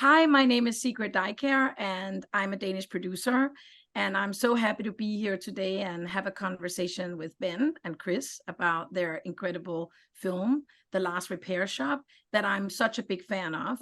Hi, my name is Sigrid Dyekjær, and I'm a Danish producer. And I'm so happy to be here today and have a conversation with Ben and Chris about their incredible film, The Last Repair Shop, that I'm such a big fan of.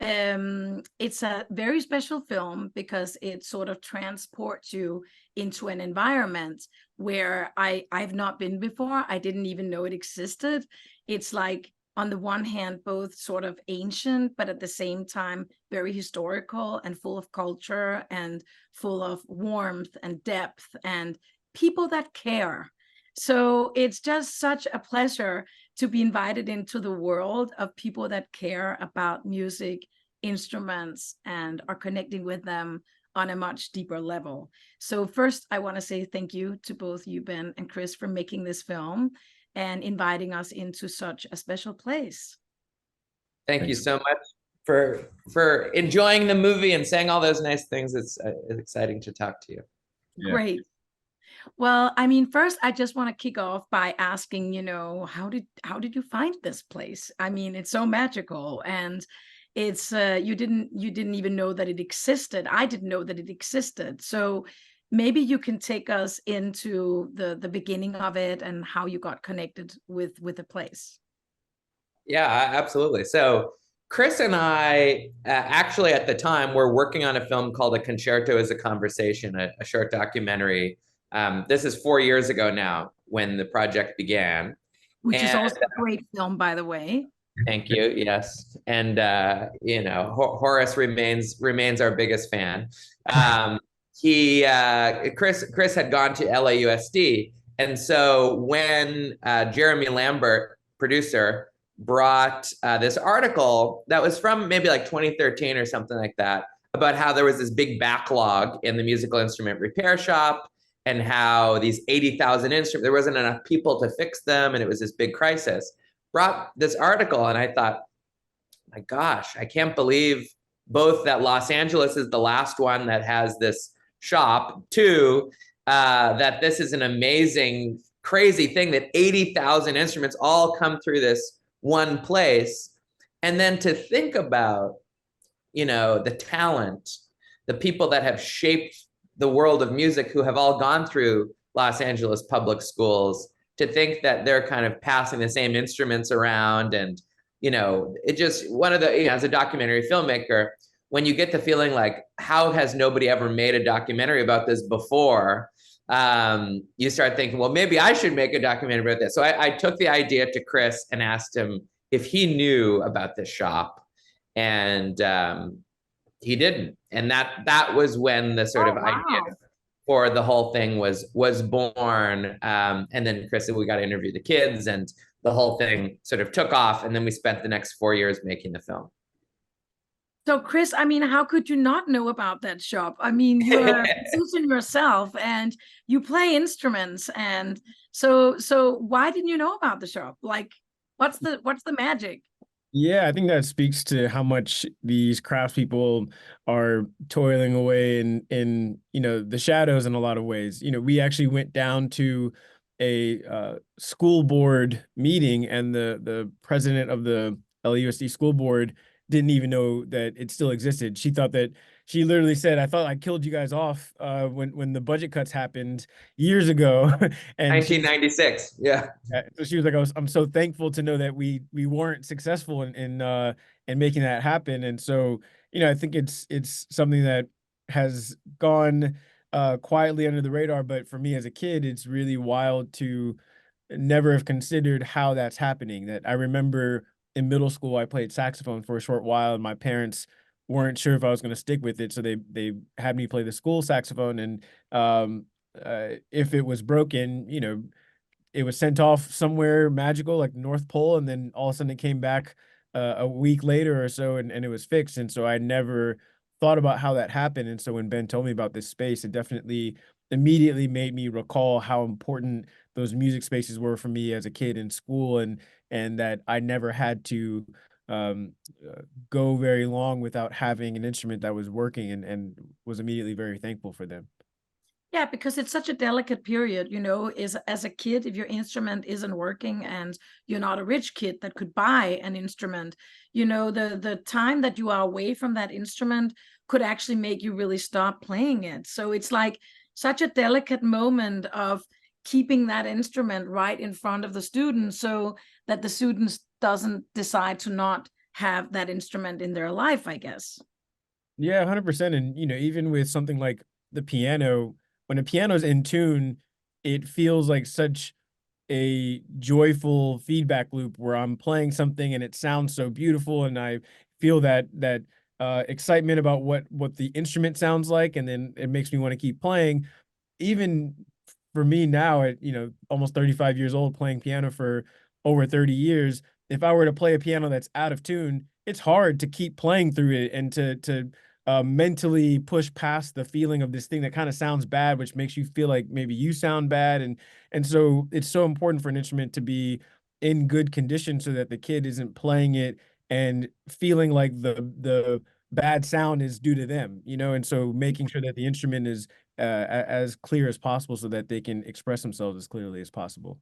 It's a very special film because it sort of transports you into an environment where I've not been before. I didn't even know it existed. It's like, on the one hand, both sort of ancient, but at the same time, very historical and full of culture and full of warmth and depth and people that care. So it's just such a pleasure to be invited into the world of people that care about music, instruments, and are connecting with them on a much deeper level. So first, I want to say thank you to both you, Ben and Chris, for making this film and inviting us into such a special place. Thank you so much for enjoying the movie and saying all those nice things. It's exciting to talk to you. Yeah. Great. Well, I mean, first, I just want to kick off by asking, how did you find this place? I mean, it's so magical, and it's you didn't even know that it existed. I didn't know that it existed. So maybe you can take us into the beginning of it and how you got connected with the place. Yeah, absolutely. So Chris and I actually at the time were working on a film called A Concerto is a Conversation, a short documentary. This is 4 years ago now when the project began. Which is also a great film, by the way. Thank you. Yes, and Horace remains our biggest fan. Chris had gone to LAUSD, and so when Jeremy Lambert, producer, brought this article that was from maybe like 2013 or something like that, about how there was this big backlog in the musical instrument repair shop and how these 80,000 instruments, there wasn't enough people to fix them, and it was this big crisis. Brought this article, and I thought, my gosh, I can't believe both that Los Angeles is the last one that has this shop, two, that this is an amazing, crazy thing that 80,000 instruments all come through this one place. And then to think about, the talent, the people that have shaped the world of music who have all gone through Los Angeles public schools, to think that they're kind of passing the same instruments around. And, it just, one of the, as a documentary filmmaker, when you get the feeling like, how has nobody ever made a documentary about this before? You start thinking, well, maybe I should make a documentary about this. So I took the idea to Chris and asked him if he knew about this shop. And he didn't. And that was when the sort of idea for the whole thing was born. And then Chris said, we got to interview the kids, and the whole thing sort of took off. And then we spent the next 4 years making the film. So Chris, I mean, how could you not know about that shop? I mean, you're a musician yourself and you play instruments. And so why didn't you know about the shop? Like, what's the magic? Yeah, I think that speaks to how much these craftspeople are toiling away in the shadows in a lot of ways. We actually went down to a school board meeting, and the president of the LAUSD school board didn't even know that it still existed. She literally said, I thought I killed you guys off when the budget cuts happened years ago. And 1996. Yeah. So she was like, I'm so thankful to know that we weren't successful in making that happen. And so, I think it's something that has gone quietly under the radar. But for me as a kid, it's really wild to never have considered how that's happening. That I remember in middle school, I played saxophone for a short while, and my parents weren't sure if I was going to stick with it. So they had me play the school saxophone. And if it was broken, it was sent off somewhere magical, like the North Pole. And then all of a sudden it came back a week later or so, and it was fixed. And so I never thought about how that happened. And so when Ben told me about this space, it definitely immediately made me recall how important those music spaces were for me as a kid in school, and that I never had to go very long without having an instrument that was working, and was immediately very thankful for them. Yeah, because it's such a delicate period, you know, is as a kid, if your instrument isn't working and you're not a rich kid that could buy an instrument, you know, the time that you are away from that instrument could actually make you really stop playing it. So it's like such a delicate moment of keeping that instrument right in front of the student so that the students doesn't decide to not have that instrument in their life, I guess. Yeah, 100%. And, you know, even with something like the piano, when a piano's in tune, it feels like such a joyful feedback loop where I'm playing something and it sounds so beautiful, and I feel that excitement about what the instrument sounds like, and then it makes me want to keep playing. Even for me now, at, you know, almost 35 years old, playing piano for over 30 years, if I were to play a piano that's out of tune, it's hard to keep playing through it and to mentally push past the feeling of this thing that kind of sounds bad, which makes you feel like maybe you sound bad. And so it's so important for an instrument to be in good condition so that the kid isn't playing it and feeling like the bad sound is due to them, you know. And so making sure that the instrument is as clear as possible so that they can express themselves as clearly as possible.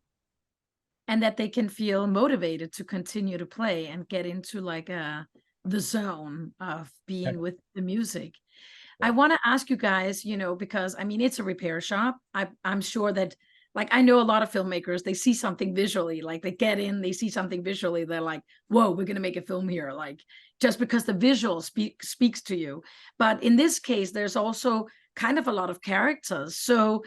And that they can feel motivated to continue to play and get into like the zone of being with the music. I want to ask you guys, you know, because I mean, it's a repair shop. I'm sure that, like, I know a lot of filmmakers, they see something visually, like they get in, they see something visually, they're like, whoa, we're going to make a film here. Like, just because the visual speaks to you. But in this case, there's also kind of a lot of characters. So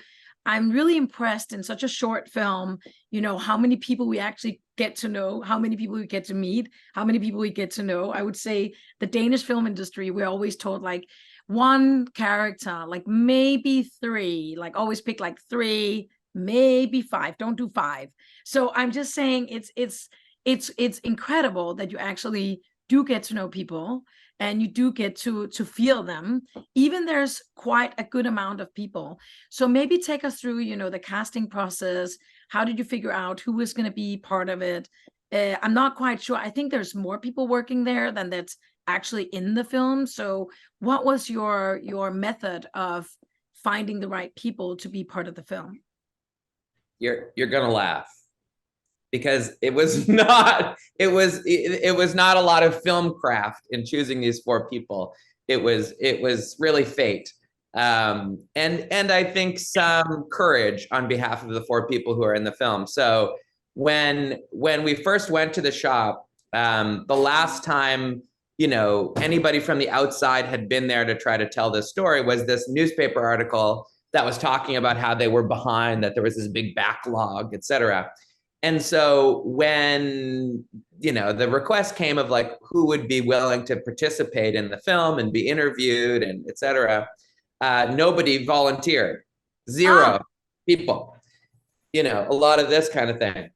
I'm really impressed in such a short film, you know, how many people we actually get to know, how many people we get to meet, how many people we get to know. I would say the Danish film industry, we're always told like one character, like maybe three, like always pick like three, maybe five, don't do five. So I'm just saying it's incredible that you actually do get to know people and you do get to feel them, even there's quite a good amount of people. So maybe take us through, you know, the casting process. How did you figure out who was going to be part of it? I'm not quite sure. I think there's more people working there than that's actually in the film. So what was your method of finding the right people to be part of the film? You're gonna laugh, because it was not not a lot of film craft in choosing these four people. It was really fate, and I think some courage on behalf of the four people who are in the film. So when we first went to the shop, the last time, you know, anybody from the outside had been there to try to tell this story was this newspaper article that was talking about how they were behind, that there was this big backlog, et cetera. And so when, you know, the request came of like who would be willing to participate in the film and be interviewed and et cetera, nobody volunteered. Zero people. You know, a lot of this kind of thing.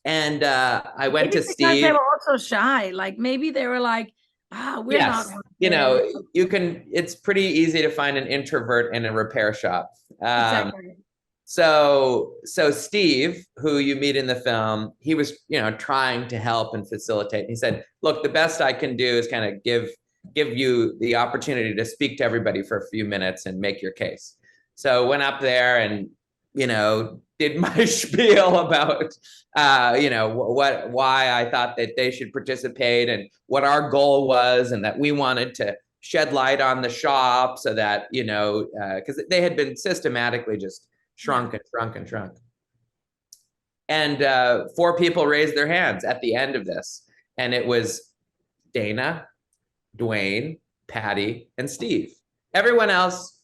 And I went to Steve. They were also shy. Like maybe they were like, we're not. You know, it's pretty easy to find an introvert in a repair shop. Exactly. So Steve, who you meet in the film, he was, you know, trying to help and facilitate. He said, look, the best I can do is kind of give you the opportunity to speak to everybody for a few minutes and make your case. So went up there and, you know, did my spiel about, you know, why I thought that they should participate and what our goal was, and that we wanted to shed light on the shop so that, you know, because they had been systematically just shrunk and shrunk and shrunk. And four people raised their hands at the end of this. And it was Dana, Dwayne, Patty, and Steve. Everyone else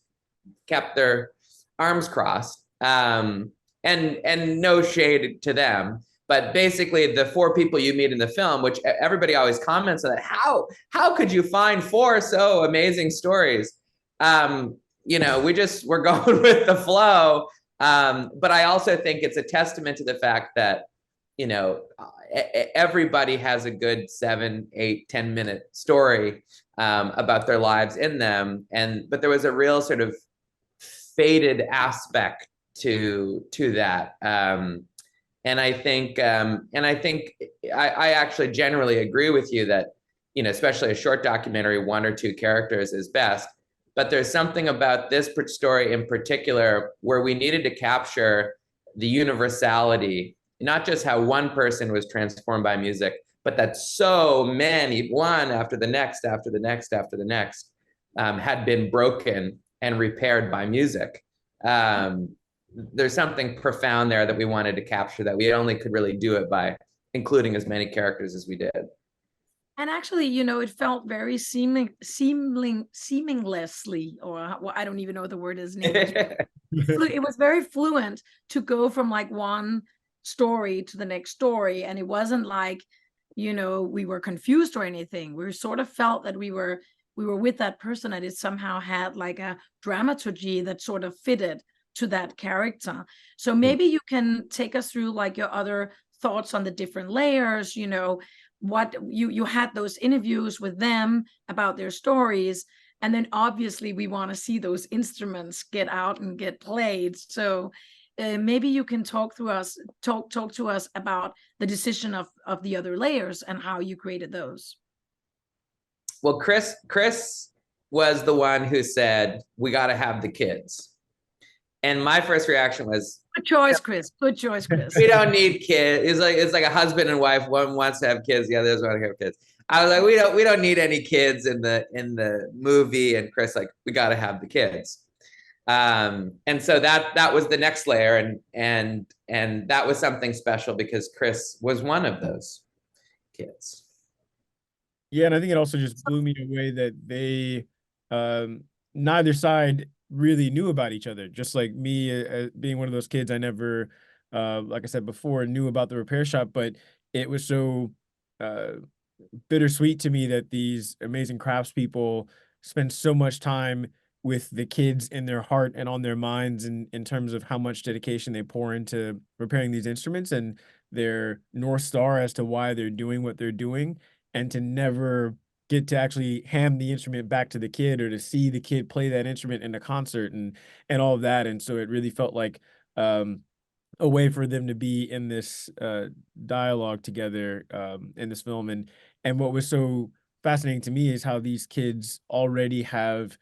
kept their arms crossed. And no shade to them. But basically, the four people you meet in the film, which everybody always comments on that, how could you find four so amazing stories? You know, we're going with the flow. But I also think it's a testament to the fact that, you know, everybody has a good 7, 8, 10-minute story about their lives in them. But there was a real sort of faded aspect to that. And I think I actually generally agree with you that, you know, especially a short documentary, 1 or 2 characters is best. but there's something about this story in particular where we needed to capture the universality, not just how one person was transformed by music, but that so many, one after the next, after the next, after the next, had been broken and repaired by music. There's something profound there that we wanted to capture that we only could really do it by including as many characters as we did. And actually, you know, it felt very seamlessly, or well, I don't even know what the word is in English. It was very fluent to go from like one story to the next story. And it wasn't like, you know, we were confused or anything. We sort of felt that we were with that person, and it somehow had like a dramaturgy that sort of fitted to that character. So maybe you can take us through like your other thoughts on the different layers, you know, what you had those interviews with them about their stories, and then obviously we want to see those instruments get out and get played. So maybe you can talk to us about the decision of the other layers and how you created those. Well, Chris was the one who said, we got to have the kids. And my first reaction was, good choice, Chris. Good choice, Chris. We don't need kids. It's like a husband and wife. One wants to have kids, the other doesn't want to have kids. I was like, we don't need any kids in the movie. And Chris like, we got to have the kids. And so that was the next layer, and that was something special because Chris was one of those kids. Yeah, and I think it also just blew me away that they neither side really knew about each other. Just like me, being one of those kids, I never, like I said before, knew about the repair shop, but it was so bittersweet to me that these amazing craftspeople spend so much time with the kids in their heart and on their minds, in terms of how much dedication they pour into repairing these instruments and their North Star as to why they're doing what they're doing, and to never get to actually hand the instrument back to the kid or to see the kid play that instrument in a concert and all of that. And so it really felt like a way for them to be in this dialogue together in this film. And what was so fascinating to me is how these kids already have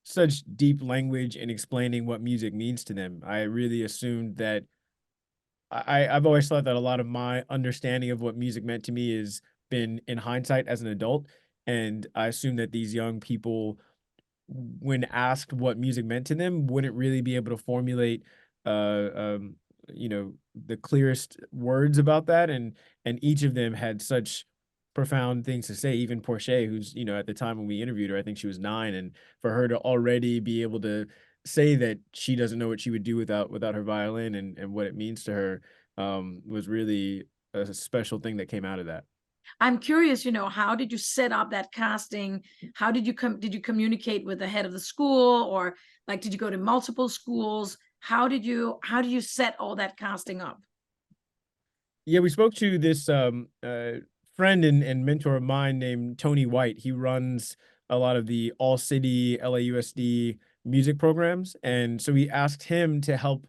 such deep language in explaining what music means to them. I really assumed that I've always thought that a lot of my understanding of what music meant to me has been in hindsight as an adult. And I assume that these young people, when asked what music meant to them, wouldn't really be able to formulate, you know, the clearest words about that. And each of them had such profound things to say. Even Portia, who's, you know, at the time when we interviewed her, I think she was 9, and for her to already be able to say that she doesn't know what she would do without her violin and what it means to her was really a special thing that came out of that. I'm curious, you know, how did you set up that casting? How did you communicate with the head of the school, or like did you go to multiple schools? How did you set all that casting up? Yeah, we spoke to this friend and mentor of mine named Tony White. He runs a lot of the All City LAUSD music programs, and so we asked him to help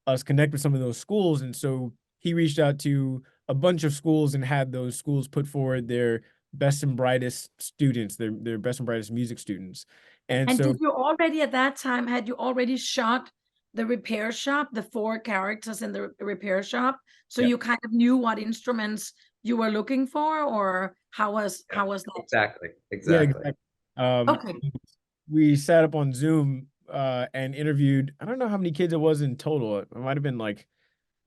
us connect with some of those schools. And so he reached out to a bunch of schools and had those schools put forward their best and brightest students, their best and brightest music students. And so did you already at that time, had you already shot the repair shop, the 4 characters in the repair shop, so yeah. you kind of knew what instruments you were looking for, or how was that? Exactly. Yeah, exactly. Okay. We sat up on Zoom and interviewed, I don't know how many kids it was in total. It might have been like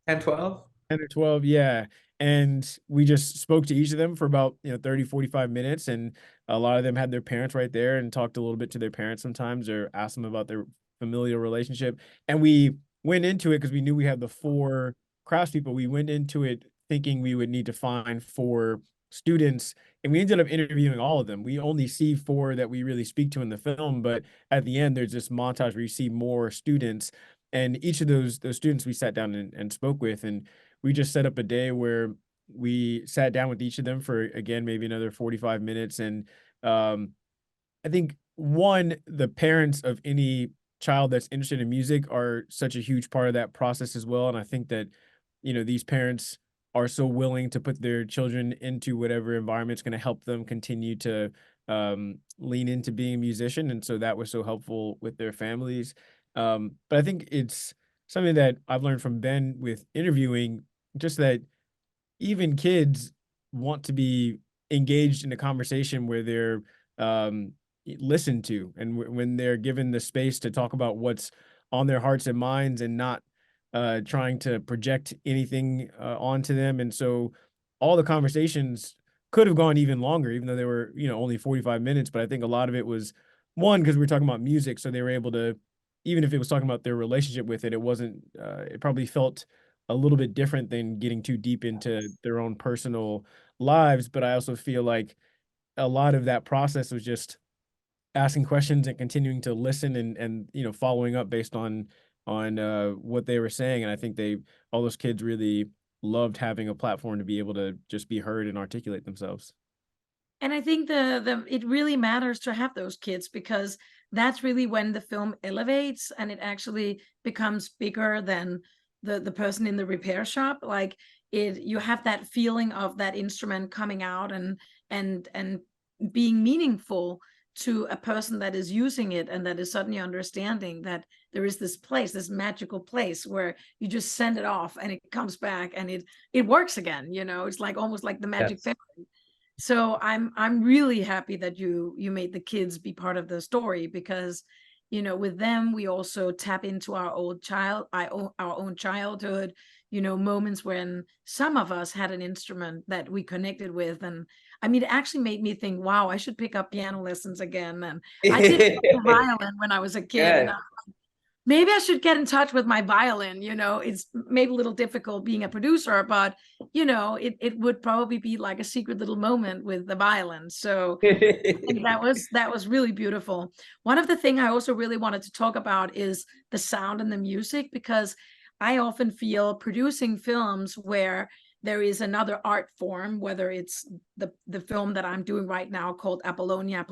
10, 12. 10 or 12, yeah. And we just spoke to each of them for about 30, 45 minutes. And a lot of them had their parents right there and talked a little bit to their parents sometimes, or asked them about their familial relationship. And we went into it because we knew we had the 4 craftspeople. We went into it thinking we would need to find 4 students, and we ended up interviewing all of them. We only see 4 that we really speak to in the film, but at the end there's this montage where you see more students, and each of those students we sat down and spoke with, and we just set up a day where we sat down with each of them for, again, maybe another 45 minutes. And I think, one, the parents of any child that's interested in music are such a huge part of that process as well. And I think that, these parents are so willing to put their children into whatever environment's going to help them continue to lean into being a musician, and so that was so helpful with their families. But I think it's something that I've learned from Ben with interviewing, just that even kids want to be engaged in a conversation where they're listened to, and when they're given the space to talk about what's on their hearts and minds, and not trying to project anything onto them. And so all the conversations could have gone even longer, even though they were, only 45 minutes. But I think a lot of it was, one, because we were talking about music, so they were able to, even if it was talking about their relationship with it, it wasn't, it probably felt a little bit different than getting too deep into their own personal lives. But I also feel like a lot of that process was just asking questions and continuing to listen, and following up based on what they were saying. And I think all those kids really loved having a platform to be able to just be heard and articulate themselves. And I think it really matters to have those kids, because that's really when the film elevates and it actually becomes bigger than the person in the repair shop. Like, you have that feeling of that instrument coming out and being meaningful to a person that is using it, and that is suddenly understanding that there is this place, this magical place where you just send it off and it comes back and it works again. It's like almost like the magic fairy. So I'm really happy that you made the kids be part of the story, because with them we also tap into our own childhood, moments when some of us had an instrument that we connected with. And I mean, it actually made me think, wow, I should pick up piano lessons again. And I did play violin when I was a kid. And maybe I should get in touch with my violin. It's maybe a little difficult being a producer, but it would probably be like a secret little moment with the violin. So that was really beautiful. One of the things I also really wanted to talk about is the sound and the music, because I often feel producing films where there is another art form, whether it's the film that I'm doing right now called Apollonia,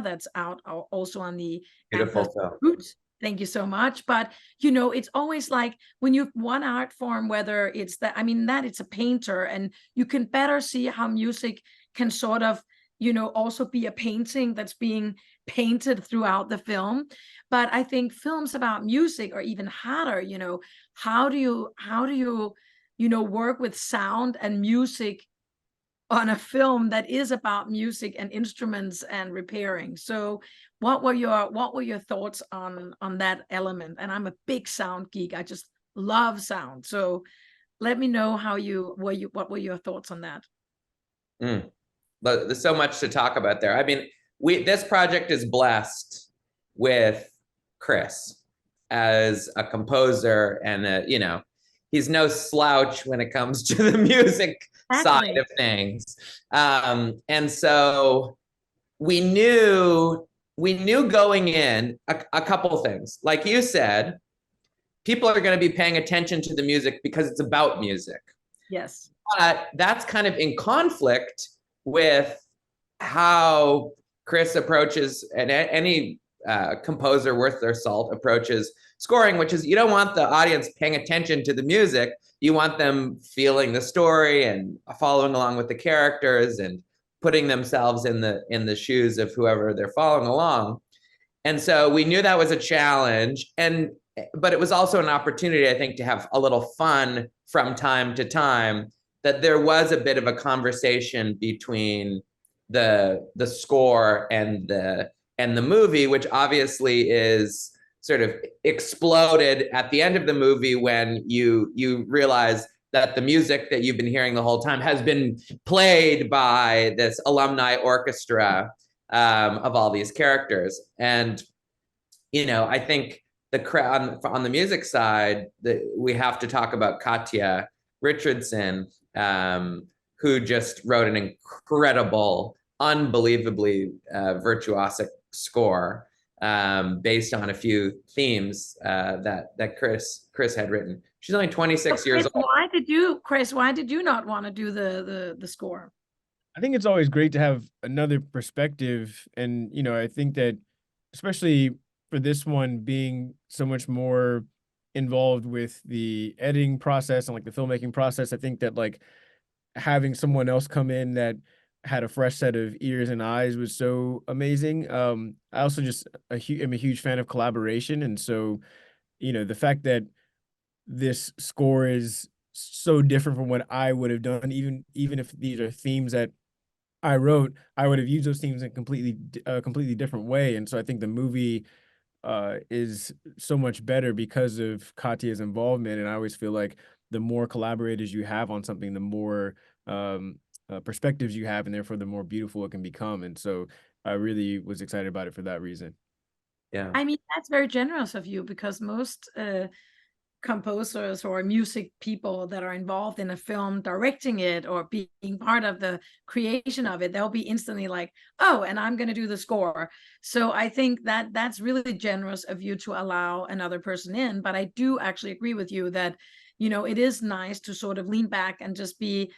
that's out also on the Beautiful film. Thank you so much. But, it's always like when you have one art form, whether it's that it's a painter, and you can better see how music can sort of, also be a painting that's being painted throughout the film. But I think films about music are even harder. How do you work with sound and music on a film that is about music and instruments and repairing? So what were your thoughts on that element? And I'm a big sound geek. I just love sound. So let me know what were your thoughts on that? There's so much to talk about there. I mean, this project is blessed with Kris as a composer, and he's no slouch when it comes to the music side of things. And so we knew going in a couple things. Like you said, people are going to be paying attention to the music because it's about music. Yes. But that's kind of in conflict with how Kris approaches, and any composer worth their salt approaches scoring, which is you don't want the audience paying attention to the music. You want them feeling the story and following along with the characters and putting themselves in the shoes of whoever they're following along. And so we knew that was a challenge, but it was also an opportunity, I think, to have a little fun from time to time, that there was a bit of a conversation between the score and the movie, which obviously is sort of exploded at the end of the movie when you realize that the music that you've been hearing the whole time has been played by this alumni orchestra of all these characters. And I think on the music side, we have to talk about Katja Richardson, who just wrote an incredible, unbelievably virtuosic score based on a few themes that Kris had written. She's only 26 years old. Kris, why did you not want to do the score? I think it's always great to have another perspective. And, I think that especially for this one being so much more involved with the editing process and like the filmmaking process, I think that like having someone else come in that had a fresh set of ears and eyes was so amazing. I also just am a huge fan of collaboration, and so the fact that this score is so different from what I would have done, even if these are themes that I wrote, I would have used those themes in completely different way. And so I think the movie is so much better because of Katya's involvement. And I always feel like the more collaborators you have on something, the more perspectives you have, and therefore the more beautiful it can become. And so I really was excited about it for that reason. Yeah. I mean, that's very generous of you, because most composers or music people that are involved in a film, directing it or being part of the creation of it, they'll be instantly like, oh, and I'm going to do the score. So I think that that's really generous of you to allow another person in. But I do actually agree with you that, it is nice to sort of lean back and just be,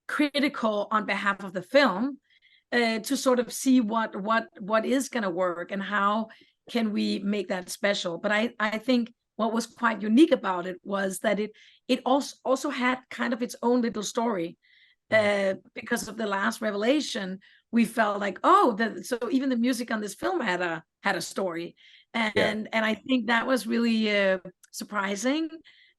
critical on behalf of the film, to sort of see what is going to work and how can we make that special. But I think what was quite unique about it was that it also had kind of its own little story. Because of the last revelation, we felt like, oh, so even the music on this film had a story, and I think that was really surprising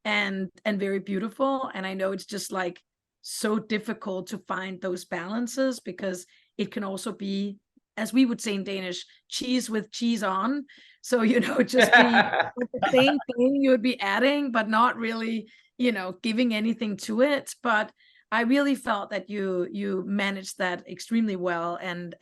and very beautiful. And I know it's just like so difficult to find those balances, because it can also be, as we would say in Danish, cheese with cheese on. So, just be the same thing you would be adding, but not really, giving anything to it. But I really felt that you managed that extremely well, and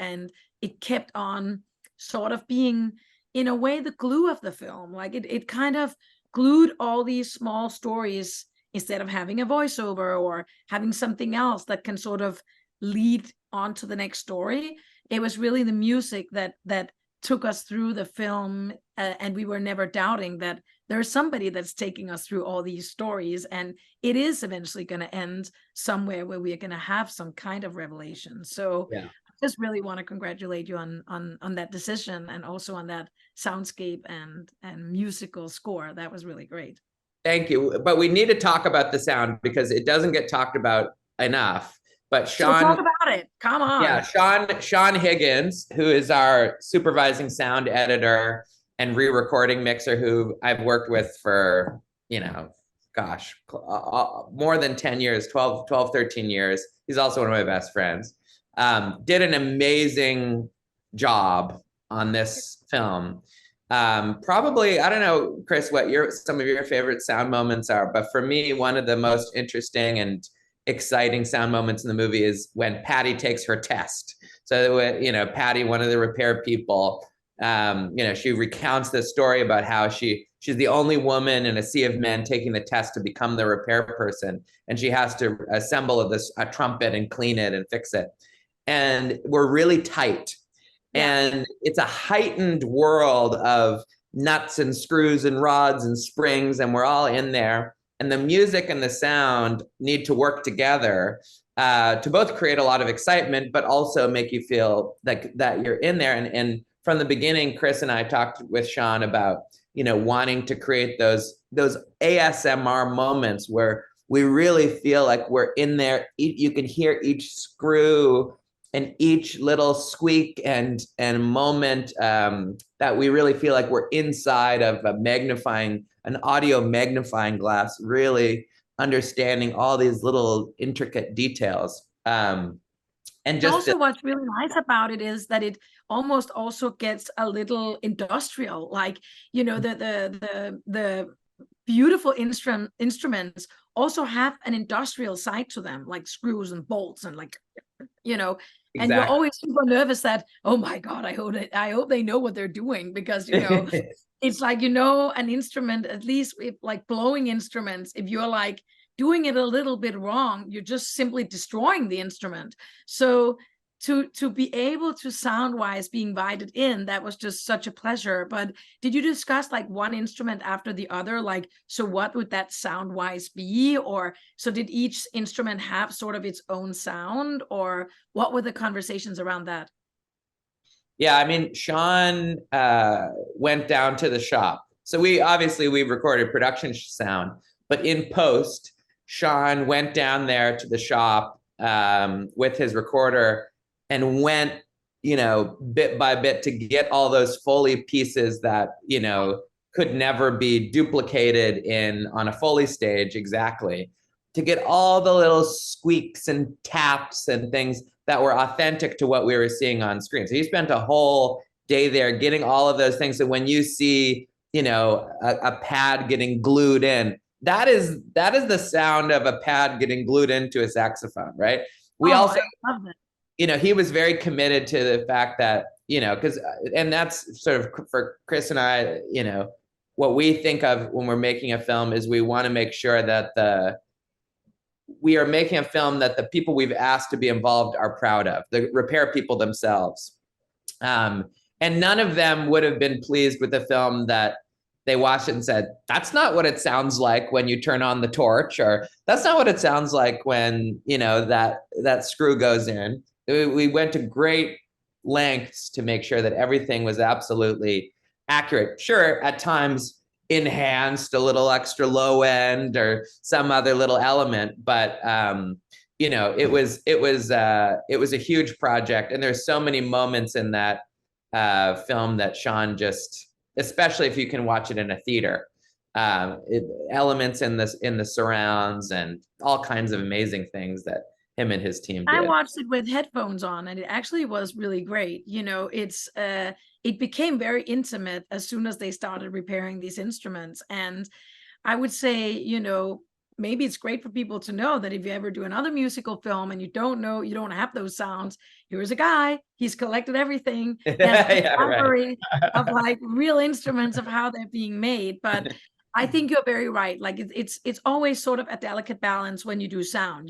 it kept on sort of being, in a way, the glue of the film. Like it kind of glued all these small stories, instead of having a voiceover or having something else that can sort of lead on to the next story. It was really the music that took us through the film, and we were never doubting that there's somebody that's taking us through all these stories, and it is eventually going to end somewhere where we're going to have some kind of revelation. So I just really want to congratulate you on that decision, and also on that soundscape and musical score. That was really great. Thank you. But we need to talk about the sound, because it doesn't get talked about enough. But Sean, so talk about it. Come on. Yeah, Sean Higgins, who is our supervising sound editor and re-recording mixer, who I've worked with for, more than 10 years, 12, 13 years. He's also one of my best friends. Did an amazing job on this film. Probably, I don't know, Chris, what some of your favorite sound moments are, but for me, one of the most interesting and exciting sound moments in the movie is when Patty takes her test. So, Patty, one of the repair people, she recounts this story about how she's the only woman in a sea of men taking the test to become the repair person, and she has to assemble a trumpet and clean it and fix it. And we're really tight. And it's a heightened world of nuts and screws and rods and springs, and we're all in there. And the music and the sound need to work together to both create a lot of excitement, but also make you feel like that you're in there. And from the beginning, Chris and I talked with Sean about, wanting to create those ASMR moments where we really feel like we're in there. You can hear each screw and each little squeak and moment, that we really feel like we're inside of an audio magnifying glass, really understanding all these little intricate details. And just also, what's really nice about it is that it almost also gets a little industrial, like, the beautiful instruments also have an industrial side to them, like screws and bolts and and you're always super nervous that, oh my God, I hope they know what they're doing, because it's like, an instrument, at least if, like blowing instruments, if you're like doing it a little bit wrong, you're just simply destroying the instrument. So to be able to sound-wise be invited in, that was just such a pleasure. But did you discuss like one instrument after the other? Like, so what would that sound-wise be? Or so did each instrument have sort of its own sound, or what were the conversations around that? Yeah, I mean, Sean went down to the shop. So we recorded production sound, but in post, Sean went down there to the shop with his recorder and went, bit by bit to get all those Foley pieces that, could never be duplicated on a Foley stage exactly, to get all the little squeaks and taps and things that were authentic to what we were seeing on screen. So he spent a whole day there getting all of those things. So when you see, a pad getting glued in, that is the sound of a pad getting glued into a saxophone, right? We also, I love it. He was very committed to the fact that, and that's sort of for Chris and I, what we think of when we're making a film is we want to make sure that we are making a film that the people we've asked to be involved are proud of, the repair people themselves. And none of them would have been pleased with the film that they watched it and said, that's not what it sounds like when you turn on the torch, or that's not what it sounds like when, that screw goes in. We went to great lengths to make sure that everything was absolutely accurate. Sure, at times enhanced, a little extra low end or some other little element, but it was a huge project, and there's so many moments in that film that Sean just, especially if you can watch it in a theater, elements in the surrounds and all kinds of amazing things that him and his team did. I watched it with headphones on, and it actually was really great. It became very intimate as soon as they started repairing these instruments. And I would say, maybe it's great for people to know that if you ever do another musical film and you don't have those sounds, here's a guy, he's collected everything, has a library of like real instruments of how they're being made. But I think you're very right. Like it's always sort of a delicate balance when you do sound.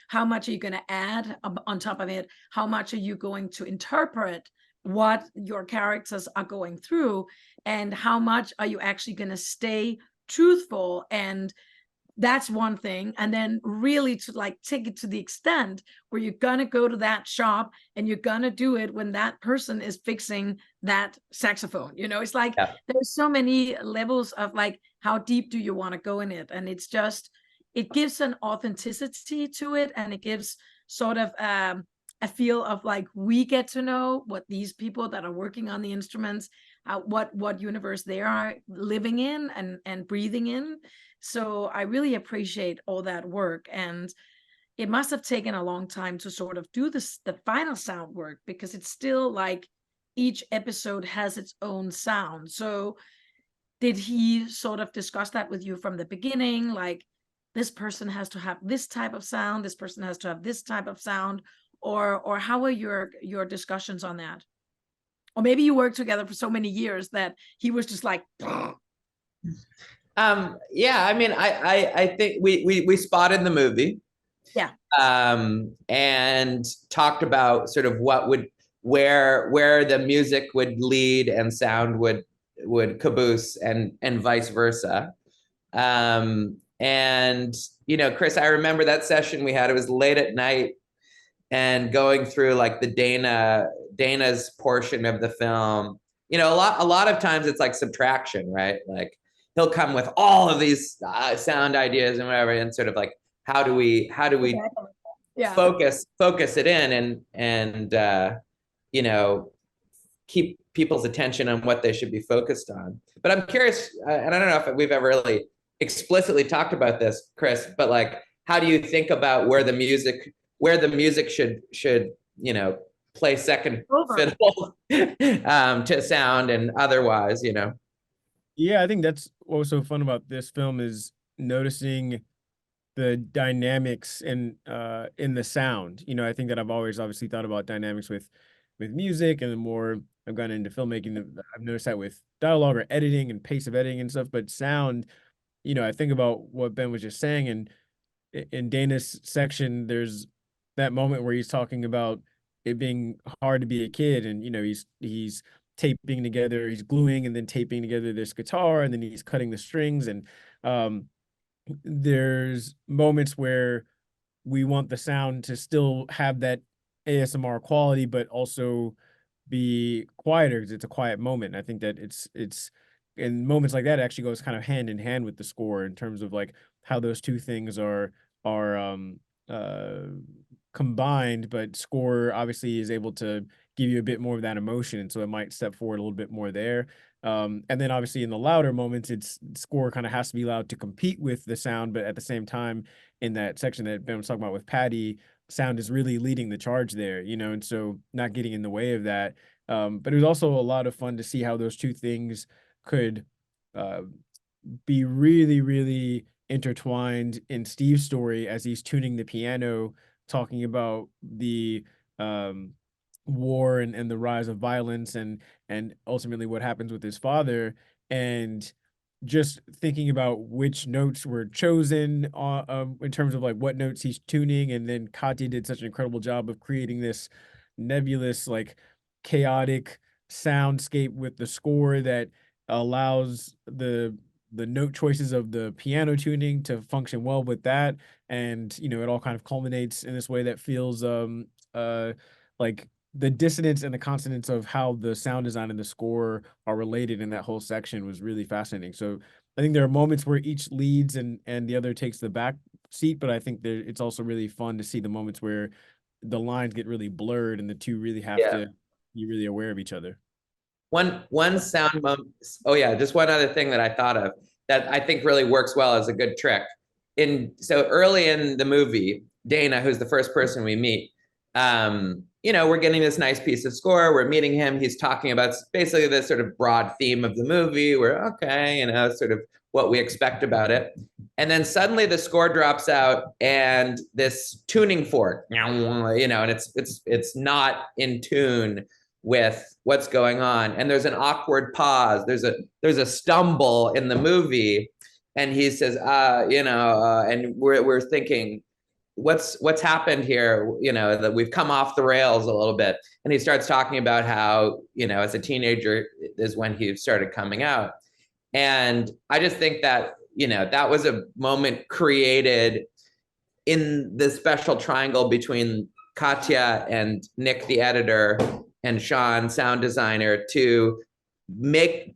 How much are you going to add on top of it? How much are you going to interpret what your characters are going through, and how much are you actually going to stay truthful? And that's one thing. And then really to like take it to the extent where you're going to go to that shop and you're going to do it when that person is fixing that saxophone. It's like, there's so many levels of like, how deep do you want to go in it? And it's just, it gives an authenticity to it. And it gives sort of a feel of like, we get to know what these people that are working on the instruments, what universe they are living in and breathing in. So I really appreciate all that work. And it must have taken a long time to sort of do the final sound work, because it's still like each episode has its own sound. So did he sort of discuss that with you from the beginning? Like, this person has to have this type of sound, this person has to have this type of sound, or how were your discussions on that? Or maybe you worked together for so many years that he was just like, yeah, I mean, I think we spotted the movie, and talked about sort of where the music would lead and sound would caboose and vice versa. And Chris, I remember that session we had. It was late at night, and going through like the Dana's portion of the film. A lot of times it's like subtraction, right? Like, he'll come with all of these sound ideas and whatever, and sort of like, how do we focus it in and keep people's attention on what they should be focused on. But I'm curious, and I don't know if we've ever really explicitly talked about this, Chris, but like, how do you think about where the music should play second fiddle to sound and otherwise, Yeah, I think that's what was so fun about this film is noticing the dynamics in the sound. I think that I've always obviously thought about dynamics with music, and the more I've gone into filmmaking, I've noticed that with dialogue or editing and pace of editing and stuff. But sound, I think about what Ben was just saying, and in Dana's section, there's that moment where he's talking about it being hard to be a kid, and he's taping together, he's gluing and then taping together this guitar, and then he's cutting the strings, and there's moments where we want the sound to still have that ASMR quality, but also be quieter because it's a quiet moment. And I think that it's in moments like that, it actually goes kind of hand in hand with the score in terms of like how those two things are combined, but score obviously is able to give you a bit more of that emotion, and so it might step forward a little bit more there. And then obviously in the louder moments, it's score kind of has to be loud to compete with the sound, but at the same time, in that section that Ben was talking about with Patty, sound is really leading the charge there, you know, and so not getting in the way of that. But it was also a lot of fun to see how those two things could be really, really intertwined in Steve's story as he's tuning the piano, talking about the war and the rise of violence and ultimately what happens with his father, and just thinking about which notes were chosen in terms of like what notes he's tuning. And then Katya did such an incredible job of creating this nebulous, like chaotic soundscape with the score that allows the note choices of the piano tuning to function well with that. And, you know, it all kind of culminates in this way that feels like the dissonance and the consonance of how the sound design and the score are related in that whole section was really fascinating. So I think there are moments where each leads and the other takes the back seat, but I think it's also really fun to see the moments where the lines get really blurred and the two really have to be really aware of each other. One sound moment. Oh yeah, just one other thing that I thought of that I think really works well as a good trick. So early in the movie, Dana, who's the first person we meet, you know, we're getting this nice piece of score. We're meeting him. He's talking about basically this sort of broad theme of the movie. We're okay, you know, sort of what we expect about it. And then suddenly the score drops out and this tuning fork, you know, and it's not in tune with what's going on. And there's an awkward pause. There's a stumble in the movie. And he says, you know, and we're thinking, what's happened here, you know, that we've come off the rails a little bit. And he starts talking about how, you know, as a teenager is when he started coming out. And I just think that, you know, that was a moment created in the special triangle between Katya and Nick, the editor, and Sean, sound designer, to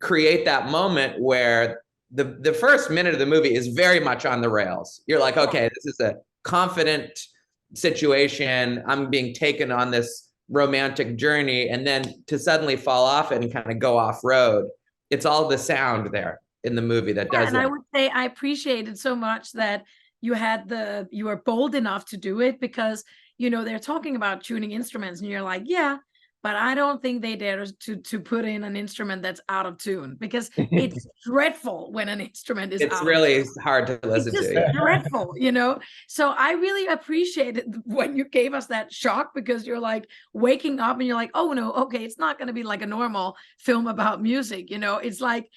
create that moment where the first minute of the movie is very much on the rails. You're like, okay, this is a confident situation. I'm being taken on this romantic journey, and then to suddenly fall off it and kind of go off road. It's all the sound there in the movie that does it. And I would say I appreciated so much that you were bold enough to do it, because, you know, they're talking about tuning instruments and you're like, yeah, but I don't think they dare to put in an instrument that's out of tune, because it's dreadful when an instrument is it's really hard to listen to. It's just dreadful, you know? So I really appreciated when you gave us that shock, because you're like waking up and you're like, oh no, okay, it's not going to be like a normal film about music, you know? It's like,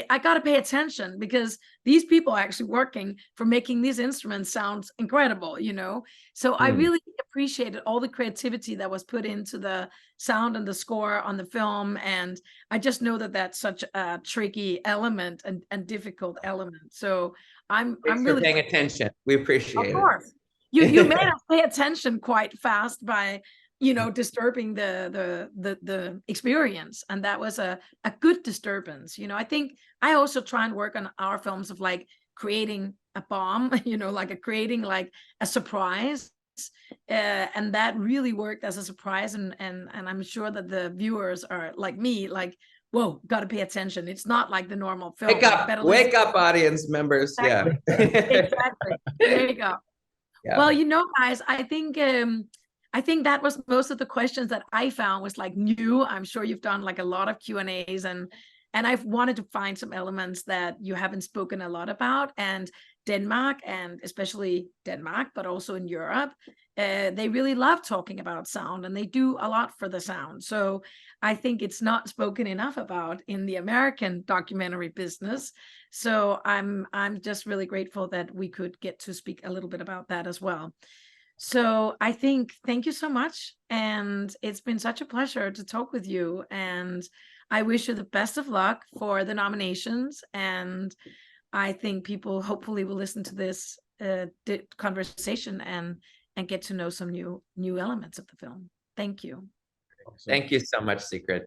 I got to pay attention, because these people are actually working for making these instruments sound incredible, you know? So I really appreciated all the creativity that was put into the sound and the score on the film. And I just know that that's such a tricky element and difficult element. So I'm really paying attention. We appreciate it. Of course. You made us pay attention quite fast by, you know, disturbing the experience, and that was a good disturbance. You know, I think I also try and work on our films of like creating a bomb, you know, like creating like a surprise, and that really worked as a surprise. And I'm sure that the viewers are like me, like, whoa, got to pay attention. It's not like the normal film. Wake up, audience members. Exactly. Yeah, exactly. There you go. Yeah. Well, you know, guys, I think that was most of the questions that I found was like new. I'm sure you've done like a lot of Q&As, and I've wanted to find some elements that you haven't spoken a lot about. And Denmark, and especially Denmark, but also in Europe, they really love talking about sound, and they do a lot for the sound. So I think it's not spoken enough about in the American documentary business. So I'm just really grateful that we could get to speak a little bit about that as well. So I think, thank you so much. And it's been such a pleasure to talk with you. And I wish you the best of luck for the nominations. And I think people hopefully will listen to this conversation and get to know some new elements of the film. Thank you. Thank you so much, Sigrid.